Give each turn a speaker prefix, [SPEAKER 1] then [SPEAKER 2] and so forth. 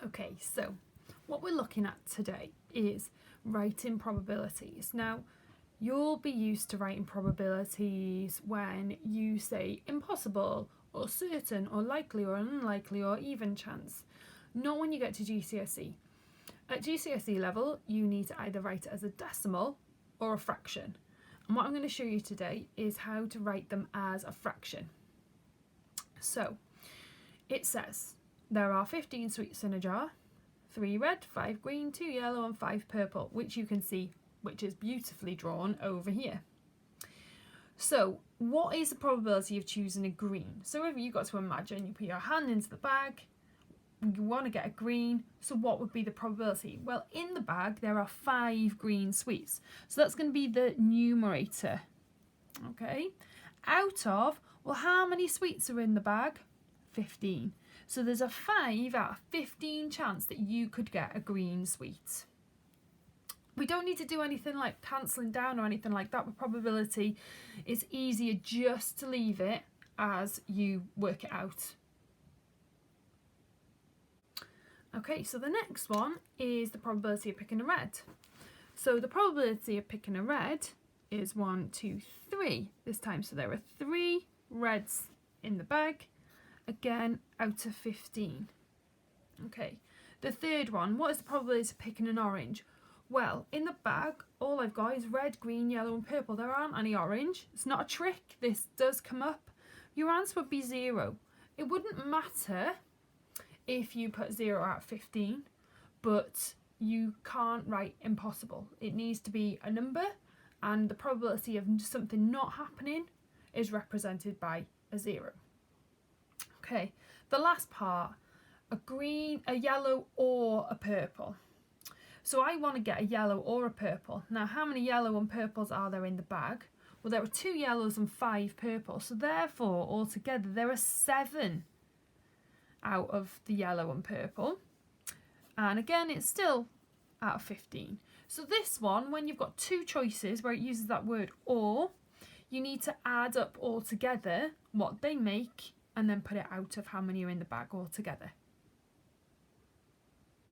[SPEAKER 1] Okay, so what we're looking at today is writing probabilities. Now, you'll be used to writing probabilities when you say impossible or certain or likely or unlikely or even chance. Not when you get to GCSE. At GCSE level, you need to either write it as a decimal or a fraction. And what I'm going to show you today is how to write them as a fraction. So, it says there are 15 sweets in a jar, 3 red, 5 green, 2 yellow and 5 purple, which you can see, which is beautifully drawn over here. So what is the probability of choosing a green? So you've got to imagine you put your hand into the bag, you want to get a green, so what would be the probability? Well, in the bag there are 5 green sweets, so that's going to be the numerator. Okay, out of, well, how many sweets are in the bag? 15. So there's a 5 out of 15 chance that you could get a green sweet. We don't need to do anything like cancelling down or anything like that with probability. It's easier just to leave it as you work it out. Okay, so the next one is the probability of picking a red. So the probability of picking a red is 1, 2, 3 this time. So there are 3 reds in the bag. Again, out of 15. Okay, the third one, what is the probability of picking an orange? Well, in the bag, all I've got is red, green, yellow and purple. There aren't any orange. It's not a trick. This does come up. Your answer would be 0. It wouldn't matter if you put 0 out of 15, but you can't write impossible. It needs to be a number, and the probability of something not happening is represented by a 0. Okay, the last part, a green, a yellow or a purple. So I want to get a yellow or a purple. Now, how many yellow and purples are there in the bag? Well, there are 2 yellows and 5 purples. So therefore, altogether, there are 7 out of the yellow and purple. And again, it's still out of 15. So this one, when you've got 2 choices where it uses that word or, you need to add up all together what they make and then put it out of how many are in the bag altogether.